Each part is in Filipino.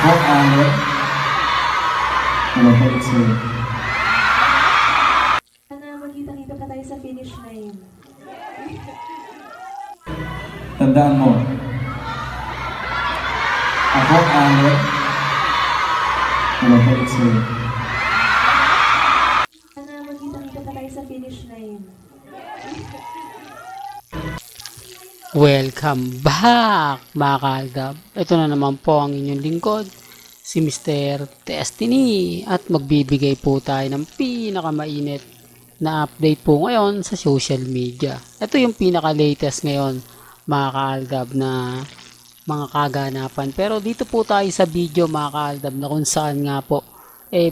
Ako, Alan. Ano po sir? Sana magkita-kita pa tayo sa finish line. Tandaan mo. Ako, Alan. Ano po sir? Sana magkita-kita pa tayo sa finish line. Welcome back mga kaaldab. Ito na naman po ang inyong lingkod, si Mr. Destiny, at magbibigay po tayo ng pinakamainit na update po ngayon sa social media. Ito yung pinaka-latest ngayon mga kaaldab na mga kaganapan. Pero dito po tayo sa video mga kaaldab na kung saan nga po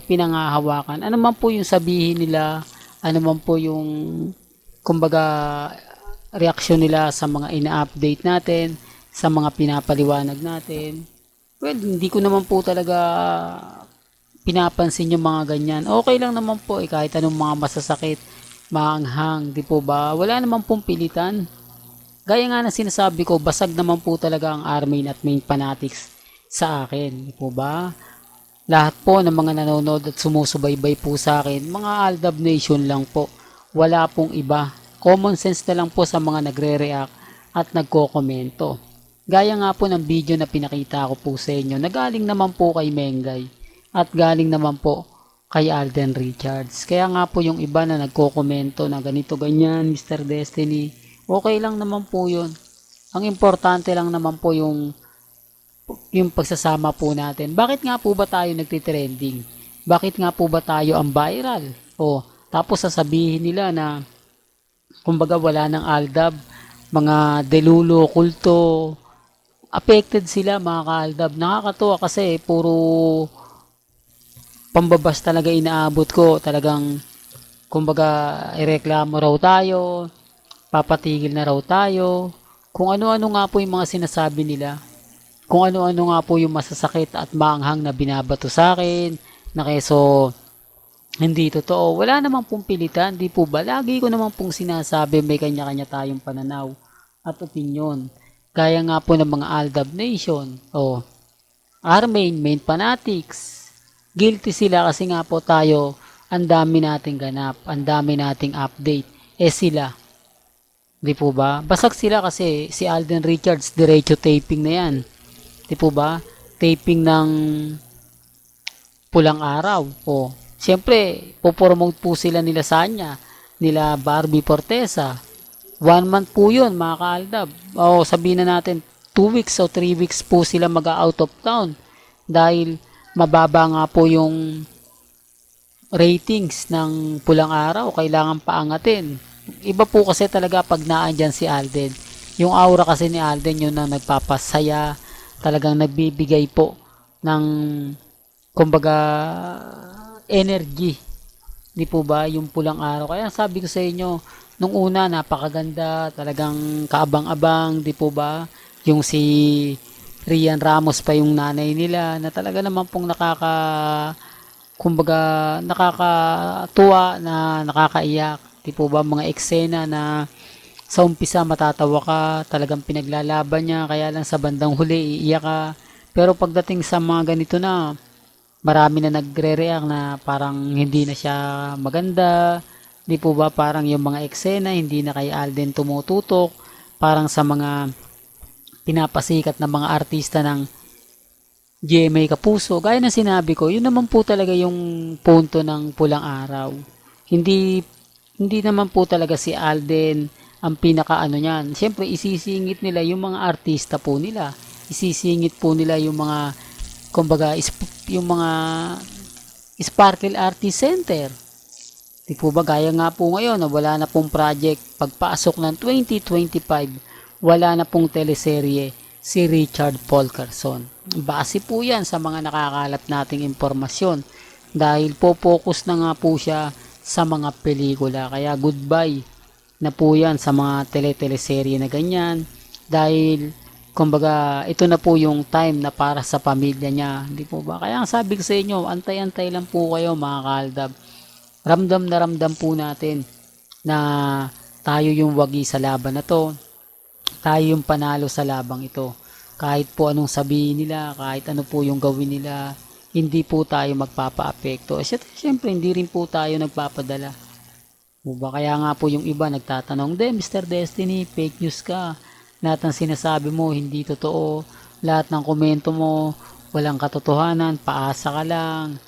pinangahawakan. Ano man po yung sabihin nila, ano man po yung kumbaga reaksyon nila sa mga ina-update natin, sa mga pinapaliwanag natin. Well, hindi ko naman po talaga pinapansin yung mga ganyan. Okay lang naman po kahit anong mga masasakit, maanghang, di po ba? Wala naman pong pilitan. Gaya nga na sinasabi ko, basag naman po talaga ang Armain at main fanatics sa akin, di po ba? Lahat po ng mga nanonood at sumusubaybay po sa akin, mga Aldab Nation lang po. Wala pong iba. Common sense na lang po sa mga nagre-react at nagko-komento. Gaya nga po ng video na pinakita ko po sa inyo, na galing naman po kay Mengay at galing naman po kay Alden Richards. Kaya nga po yung iba na nagko-komento na ganito ganyan, Mr. Destiny, okay lang naman po yun. Ang importante lang naman po yung pagsasama po natin. Bakit nga po ba tayo nagtitrending? Bakit nga po ba tayo ang viral? O, tapos sasabihin nila na kumbaga wala ng Aldab, mga delulo, kulto, affected sila mga kaaldab. Nakakatuwa kasi puro pambabas talaga inaabot ko. Talagang kumbaga ireklamo raw tayo, papatigil na raw tayo, kung ano-ano nga po yung mga sinasabi nila, kung ano-ano nga po yung masasakit at maanghang na binabato sa akin, na keso hindi totoo. Wala namang pong pilitan, di po ba? Lagi ko naman pong sinasabi may kanya-kanya tayong pananaw at opinyon. Gaya nga po ng mga Aldab Nation o Armain, main fanatics. Guilty sila kasi nga po tayo, ang dami nating ganap, ang dami nating update. Sila, di po ba? Basag sila kasi si Alden Richards, diretso taping na yan. Di po ba? Taping ng pulang araw. O, siyempre, popromote po sila nila Sanya, nila Barbie Fortesa. 1 month po yun, mga kaaldab. O, sabihin na natin, 2 weeks o 3 weeks po sila mag-out of town. Dahil mababa nga po yung ratings ng pulang araw, kailangan paangatin. Iba po kasi talaga pag naandyan si Alden. Yung aura kasi ni Alden yun na nagpapasaya, talagang nagbibigay po ng kumbaga energy, di po ba, yung pulang araw. Kaya sabi ko sa inyo nung una, napakaganda, talagang kaabang-abang, di po ba, yung si Rian Ramos pa yung nanay nila, na talaga naman pong kumbaga nakakatuwa, na nakakaiyak, di po ba, mga eksena na sa umpisa matatawa ka, talagang pinaglalaban niya, kaya lang sa bandang huli iiyak ka. Pero pagdating sa mga ganito na, marami na nagre-react na parang hindi na siya maganda. Di po ba, parang yung mga eksena hindi na kay Alden tumututok, parang sa mga pinapasikat na mga artista ng GMA Kapuso. Gaya ng sinabi ko, yun naman po talaga yung punto ng pulang araw. Hindi naman po talaga si Alden ang pinakaano niyan. Siyempre isisingit nila yung mga artista po nila. Isisingit po nila yung mga kumbaga yung mga Sparkle Artist Center. Di po ba, gaya nga po ngayon na wala na pong project pagpasok ng 2025, wala na pong teleserye si Richard Paul Carson. Base po yan sa mga nakakalat nating impormasyon dahil po focus na nga po siya sa mga pelikula. Kaya goodbye na po yan sa mga teleserye na ganyan dahil kumbaga ito na po yung time na para sa pamilya niya, hindi po ba? Kaya ang sabi ko sa inyo, antay-antay lang po kayo mga kaaldab. Ramdam na ramdam po natin na tayo yung wagi sa laban na to, tayo yung panalo sa labang ito. kahit po anong sabihin nila, kahit ano po yung gawin nila, hindi po tayo magpapa-apekto. Siyempre, hindi rin po tayo nagpapadala. Diba? Kaya nga po yung iba nagtatanong, Mr. Destiny, fake news ka. Lahat ng sinasabi mo, hindi totoo. Lahat ng komento mo, walang katotohanan, paasa ka lang.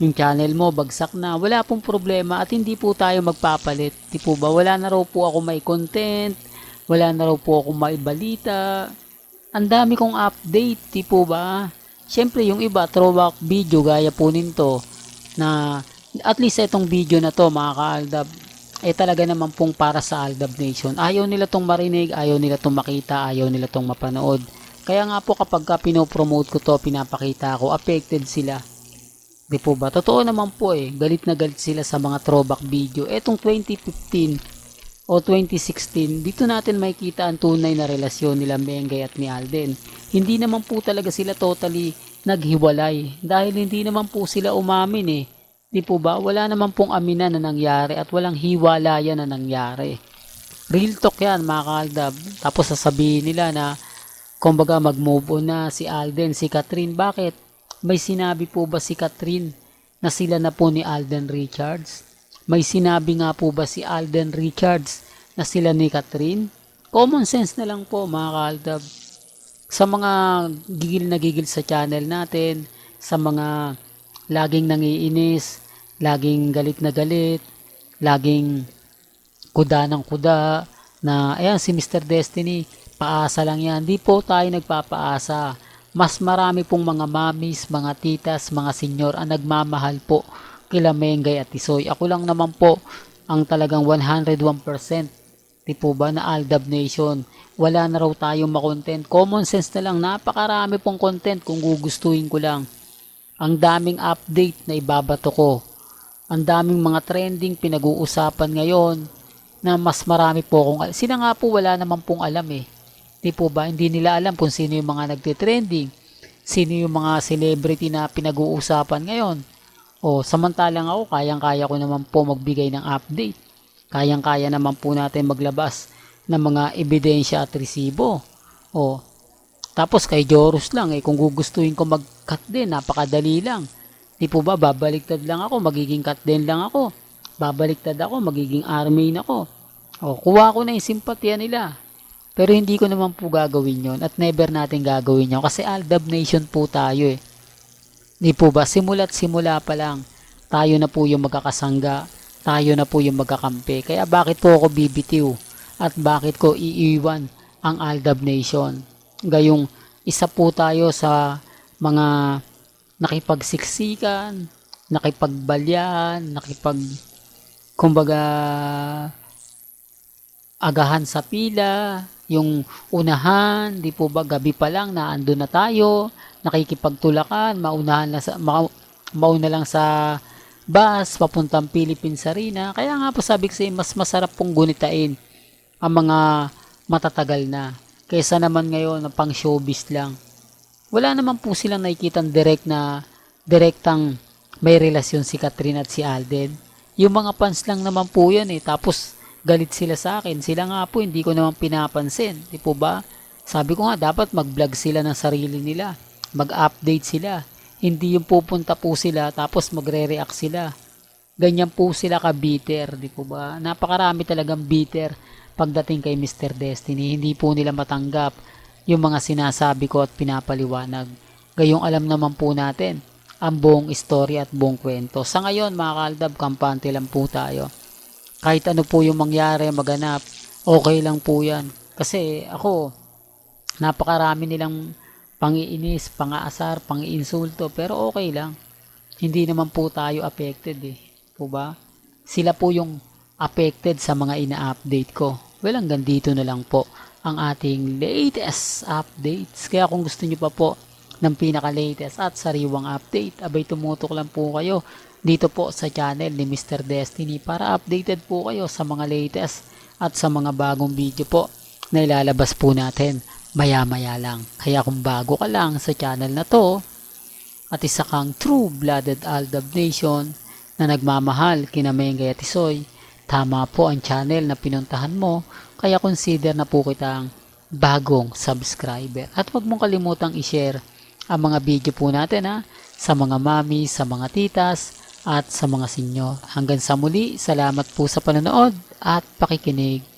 Yung channel mo, bagsak na. Wala pong problema at hindi po tayo magpapalit. Di po ba? Wala na raw po ako may content. Wala na raw po ako may balita. Ang dami kong update, di po ba? Siyempre, yung iba, throwback video, gaya po nito, na at least itong video na to, mga ka-Aldab, talaga naman pong para sa Aldab Nation. Ayaw nila tong marinig, ayaw nila tong makita, ayaw nila tong mapanood. Kaya nga po kapag pinopromote ko to, pinapakita ko, affected sila. Di po ba? Totoo naman po galit na galit sila sa mga throwback video. Etong 2015 o 2016, dito natin makikita ang tunay na relasyon nila Mengay at ni Alden. Hindi naman po talaga sila totally naghiwalay dahil hindi naman po sila umamin Di po ba? Wala naman pong aminan na nangyari at walang hiwalayan na nangyari. Real talk yan mga ka-Aldab. Tapos sasabihin nila na kumbaga mag-move on na si Alden, si Catherine. Bakit? May sinabi po ba si Catherine na sila na po ni Alden Richards? May sinabi nga po ba si Alden Richards na sila ni Catherine? Common sense na lang po mga ka-Aldab. Sa mga gigil na gigil sa channel natin, sa mga laging nangiinis, laging galit na galit, laging kuda ng kuda, na ayan si Mr. Destiny, paasa lang yan. Di po tayo nagpapaasa. Mas marami pong mga mamis, mga titas, mga senyor ang nagmamahal po kila Mengay at Tisoy. Ako lang naman po ang talagang 101%. Di po ba na Aldab Nation? Wala na raw tayong makontent. Common sense na lang. Napakarami pong content kung gugustuhin ko lang. Ang daming update na ibabato ko. Ang daming mga trending pinag-uusapan ngayon na mas marami po akong... Sila nga po wala naman pong alam Di po ba? Hindi nila alam kung sino yung mga nagtitrending. Sino yung mga celebrity na pinag-uusapan ngayon. Samantalang ako, kayang-kaya ko naman po magbigay ng update. Kayang-kaya naman po natin maglabas ng mga ebidensya at resibo. Tapos kay Jorus lang kung gugustuhin ko mag-cut din, napakadali lang. Di po ba, babaliktad lang ako, magiging cut din lang ako. Babaliktad ako, magiging army ako. Kuha ko na yung simpatya nila. Pero hindi ko naman po gagawin yon at never natin gagawin yon kasi Aldab Nation po tayo Di po ba? Simula't simula pa lang, tayo na po yung magkakasangga, tayo na po yung magkakampi. Kaya bakit po ako bibitiw? At bakit ko iiwan ang Aldab Nation? Gayong isa po tayo sa mga nakipagsiksikan, nakipagbalyan, kumbaga, agahan sa pila, yung unahan, di po ba, gabi pa lang naandun na tayo, nakikipagtulakan, mauna lang sa bus, papuntang Philippines Arena. Kaya nga po sabi ko sa'yo, mas masarap pong gunitain ang mga matatagal na, kaysa naman ngayon na pang showbiz lang. Wala naman po silang nakikitang direktang may relasyon si Catherine at si Alden. Yung mga fans lang naman po yan tapos galit sila sa akin. Sila nga po, hindi ko naman pinapansin. Di po ba? Sabi ko nga, dapat mag-vlog sila ng sarili nila. Mag-update sila. Hindi yung pupunta po sila, tapos magre-react sila. Ganyan po sila ka-bitter. Di po ba? Napakarami talagang bitter pagdating kay Mr. Destiny. Hindi po nila matanggap yung mga sinasabi ko at pinapaliwanag. Gayong alam naman po natin ang buong istorya at buong kwento. Sa ngayon, mga ka-Aldab, kampante lang po tayo. Kahit ano po yung mangyari, maganap, okay lang po yan. Kasi ako, napakarami nilang pangiinis, pangaasar, pangiinsulto, pero okay lang. Hindi naman po tayo affected po ba? Sila po yung affected sa mga ina-update ko. Well, hanggang dito na lang po ang ating latest updates. Kaya kung gusto nyo pa po ng pinaka-latest at sariwang update, abay tumutok lang po kayo dito po sa channel ni Mr. Destiny para updated po kayo sa mga latest at sa mga bagong video po na ilalabas po natin maya-maya lang. Kaya kung bago ka lang sa channel na to at isa kang true-blooded Aldab Nation na nagmamahal kina Mengay at Tisoy, tama po ang channel na pinuntahan mo, kaya consider na po kitang bagong subscriber. At huwag mong kalimutang i-share ang mga video po natin sa mga mami, sa mga titas, at sa mga senyor. Hanggang sa muli, salamat po sa panonood at pakikinig.